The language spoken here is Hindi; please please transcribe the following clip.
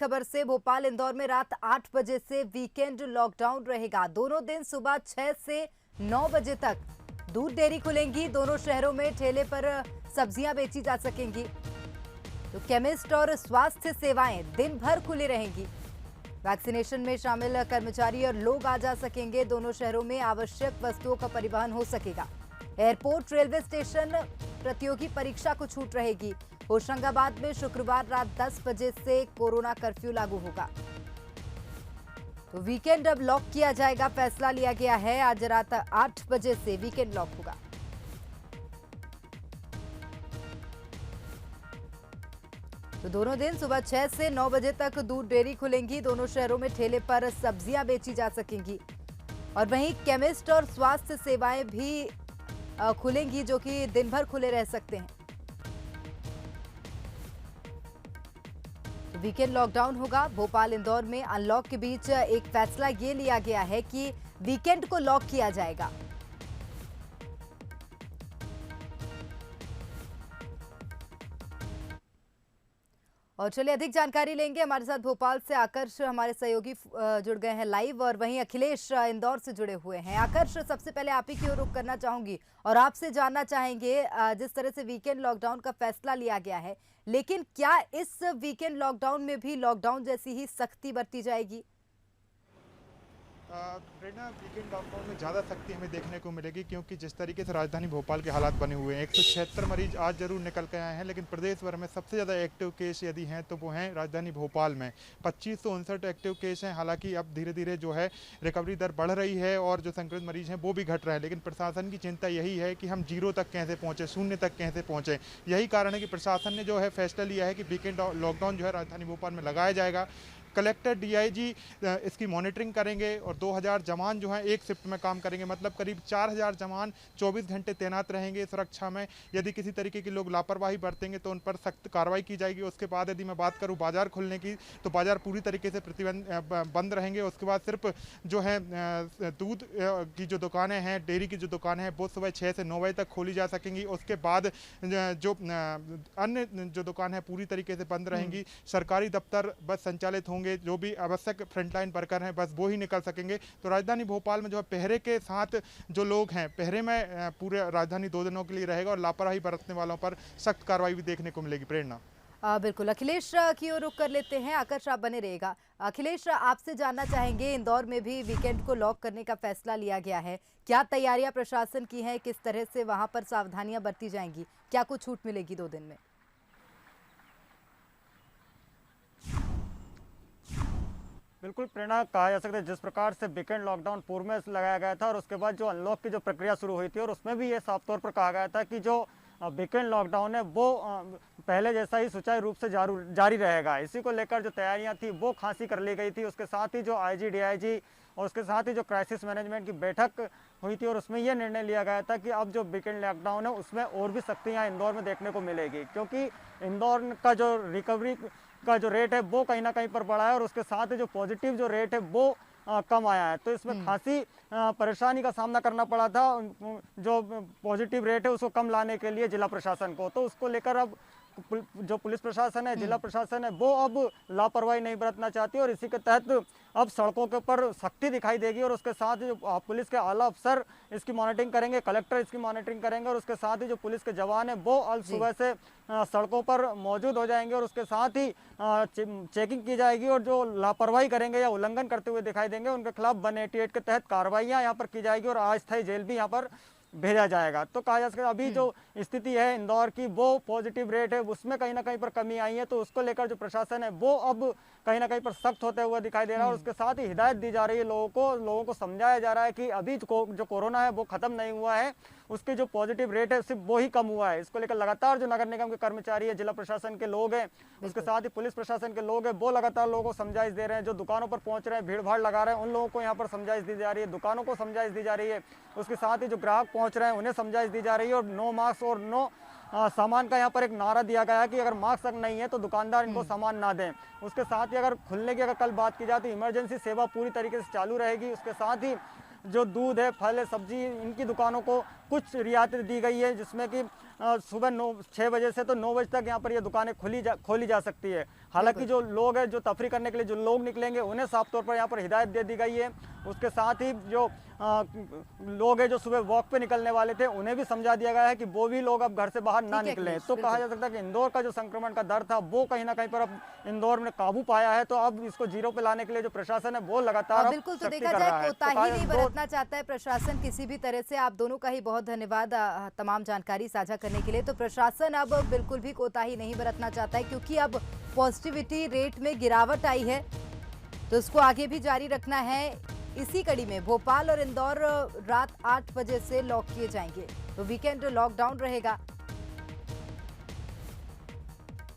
खबर से भोपाल इंदौर में रात 8 बजे से वीकेंड लॉकडाउन रहेगा। दोनों दिन सुबह 6 से 9 बजे तक दूध डेयरी खुलेंगी। दोनों शहरों में ठेले पर सब्जियां बेची जा सकेंगी। तो केमिस्ट और स्वास्थ्य सेवाएं दिन भर खुली रहेंगी। वैक्सीनेशन में शामिल कर्मचारी और लोग आ जा सकेंगे। दोनों शहरों में आवश्यक वस्तुओं का परिवहन हो सकेगा। एयरपोर्ट, रेलवे स्टेशन, प्रतियोगी परीक्षा को छूट रहेगी। होशंगाबाद में शुक्रवार रात 10 बजे से कोरोना कर्फ्यू लागू होगा। तो वीकेंड अब लॉक किया जाएगा, फैसला लिया गया है। आज रात 8 बजे से वीकेंड लॉक होगा। तो दोनों दिन सुबह 6 से 9 बजे तक दूध डेयरी खुलेंगी। दोनों शहरों में ठेले पर सब्जियां बेची जा सकेंगी। और वहीं केमिस्ट और स्वास्थ्य सेवाएं भी खुलेंगी, जो कि दिन भर खुले रह सकते हैं। तो वीकेंड लॉकडाउन होगा। भोपाल इंदौर में अनलॉक के बीच एक फैसला ये लिया गया है कि वीकेंड को लॉक किया जाएगा। और चलिए अधिक जानकारी लेंगे। हमारे साथ भोपाल से आकर्ष, हमारे सहयोगी जुड़ गए हैं लाइव, और वहीं अखिलेश इंदौर से जुड़े हुए हैं। आकर्ष, सबसे पहले आप ही की ओर रुख करना चाहूंगी और आपसे जानना चाहेंगे, जिस तरह से वीकेंड लॉकडाउन का फैसला लिया गया है, लेकिन क्या इस वीकेंड लॉकडाउन में भी लॉकडाउन जैसी ही सख्ती बरती जाएगी? प्रेरणा, वीकेंड लॉकडाउन में ज़्यादा सख्ती हमें देखने को मिलेगी, क्योंकि जिस तरीके से राजधानी भोपाल के हालात बने हुए हैं, 176 मरीज आज जरूर निकल के आए हैं, लेकिन प्रदेश भर में सबसे ज़्यादा एक्टिव केस यदि हैं तो वो हैं राजधानी भोपाल में। 2559 एक्टिव केस हैं। हालांकि अब धीरे धीरे जो है रिकवरी दर बढ़ रही है और जो संक्रमित मरीज हैं वो भी घट रहे हैं, लेकिन प्रशासन की चिंता यही है कि हम जीरो तक कैसे पहुँचे, शून्य तक कैसे पहुँचे। यही कारण है कि प्रशासन ने जो है फैसला लिया है कि वीकेंड लॉकडाउन जो है राजधानी भोपाल में लगाया जाएगा। कलेक्टर, डीआईजी इसकी मॉनिटरिंग करेंगे और 2000 जवान जो हैं एक शिफ्ट में काम करेंगे। मतलब करीब 4000 जवान 24 घंटे तैनात रहेंगे सुरक्षा में। यदि किसी तरीके के लोग लापरवाही बरतेंगे तो उन पर सख्त कार्रवाई की जाएगी। उसके बाद यदि मैं बात करूं बाजार खुलने की, तो बाजार पूरी तरीके से बंद रहेंगे। उसके बाद सिर्फ जो है दूध की जो दुकानें हैं, डेयरी की जो दुकानें हैं, वो सुबह 6 से 9 बजे तक खोली जा सकेंगी। उसके बाद जो अन्य जो दुकान है पूरी तरीके से बंद रहेंगी। सरकारी दफ्तर बस संचालित होंगे, जो भी आवश्यक फ्रंटलाइन वर्कर हैं बस वो ही निकल सकेंगे। तो राजधानी भोपाल में जो है पहरे के साथ जो लोग हैं, पहरे में पूरे राजधानी 2 दिनों के लिए रहेगा और लापरवाही बरतने वालों पर सख्त कार्रवाई भी देखने को मिलेगी। प्रेरणा, बिल्कुल। अखिलेश की ओर रुख कर लेते हैं। आकर्ष, आप बने रहिएगा। अखिलेश, आपसे जानना चाहेंगे, इंदौर में भी वीकेंड को लॉक करने का फैसला लिया गया है। क्या तैयारियां प्रशासन की हैं? किस तरह से वहां पर सावधानियां बरती जाएंगी? क्या कुछ छूट मिलेगी 2 दिन में? बिल्कुल प्रेरणा, कहा जा सकता है जिस प्रकार से वीकेंड लॉकडाउन पूर्व में लगाया गया था और उसके बाद जो अनलॉक की जो प्रक्रिया शुरू हुई थी, और उसमें भी ये साफ तौर पर कहा गया था कि जो वीकेंड लॉकडाउन है वो पहले जैसा ही सुचारू रूप से जारी रहेगा। इसी को लेकर जो तैयारियां थी वो खासी कर ली गई थी। उसके साथ ही जो आईजी, डीआईजी और उसके साथ ही जो क्राइसिस मैनेजमेंट की बैठक हुई थी, और उसमें यह निर्णय लिया गया था कि अब जो वीकेंड लॉकडाउन है उसमें और भी सख्ती यहाँ इंदौर में देखने को मिलेगी, क्योंकि इंदौर का जो रिकवरी का जो रेट है वो कहीं ना कहीं पर बढ़ा है, और उसके साथ ही जो पॉजिटिव जो रेट है वो कम आया है। तो इसमें खासी परेशानी का सामना करना पड़ा था जो पॉजिटिव रेट है उसको कम लाने के लिए जिला प्रशासन को। तो उसको लेकर अब जो पुलिस प्रशासन है, जिला प्रशासन है, वो अब लापरवाही नहीं बरतना चाहती, और इसी के तहत अब सड़कों के ऊपर सख्ती दिखाई देगी। और उसके साथ ही जो पुलिस के आला अफसर इसकी मॉनिटरिंग करेंगे, कलेक्टर इसकी मॉनिटरिंग करेंगे, और उसके साथ ही जो पुलिस के जवान है वो अब सुबह से सड़कों पर मौजूद हो जाएंगे, और उसके साथ ही चेकिंग की जाएगी। और जो लापरवाही करेंगे या उल्लंघन करते हुए दिखाई देंगे उनके खिलाफ 188 के तहत कार्रवाइयाँ यहाँ पर की जाएगी, और अस्थायी जेल भी यहाँ पर भेजा जाएगा। तो कहा जा सकता है अभी जो स्थिति है इंदौर की, वो पॉजिटिव रेट है उसमें कहीं ना कहीं पर कमी आई है। तो उसको लेकर जो प्रशासन है वो अब कहीं ना कहीं पर सख्त होते हुए दिखाई दे रहा है, और उसके साथ ही हिदायत दी जा रही है लोगों को समझाया जा रहा है कि अभी जो कोरोना है वो खत्म नहीं हुआ है, उसके जो पॉजिटिव रेट है सिर्फ वो ही कम हुआ है। इसको लेकर लगातार जो नगर निगम के कर्मचारी है, जिला प्रशासन के लोग हैं, उसके साथ ही पुलिस प्रशासन के लोग हैं, वो लगातार लोगों को समझाइश दे रहे हैं। जो दुकानों पर पहुंच रहे हैं, भीड़ भाड़ लगा रहे हैं, उन लोगों को यहाँ पर समझाइश दी जा रही है, दुकानों को समझाइश दी जा रही है। उसके साथ ही जो ग्राहक पहुंच रहे हैं उन्हें समझाइश दी जा रही है, और नो मास्क और नो सामान का यहाँ पर एक नारा दिया गया है कि अगर मास्क नहीं है तो दुकानदार इनको सामान ना दें। उसके साथ ही अगर खुलने की अगर कल बात की जाए तो इमरजेंसी सेवा पूरी तरीके से चालू रहेगी। उसके साथ ही जो दूध है, फल है, सब्जी, इनकी दुकानों को कुछ रियायत दी गई है, जिसमें कि सुबह 6 बजे से तो 9 बजे तक यहाँ पर ये दुकानें खोली जा सकती है। हालांकि जो लोग हैं, जो तफरी करने के लिए जो लोग निकलेंगे, उन्हें साफ तौर पर यहाँ पर हिदायत दे दी गई है। उसके साथ ही जो लोग हैं जो सुबह वॉक पे निकलने वाले थे, उन्हें भी समझा दिया गया है कि वो भी लोग अब घर से बाहर ना निकलें। तो कहा जा सकता है कि इंदौर का जो संक्रमण का दर था वो कहीं ना कहीं पर अब इंदौर में काबू पाया है। तो अब इसको जीरो पे लाने के लिए जो प्रशासन है वो लगातार अब बिल्कुल, तो सख्ती देखा कर रहा जाए है। कोताही नहीं बरतना चाहता है प्रशासन किसी भी तरह से। आप दोनों का ही बहुत धन्यवाद तमाम जानकारी साझा करने के लिए। तो प्रशासन अब बिल्कुल भी कोताही नहीं बरतना चाहता है, क्योंकि अब पॉजिटिविटी रेट में गिरावट आई है, तो उसको आगे भी जारी रखना है। इसी कड़ी में भोपाल और इंदौर रात 8 बजे से लॉक किए जाएंगे, तो वीकेंड लॉकडाउन रहेगा।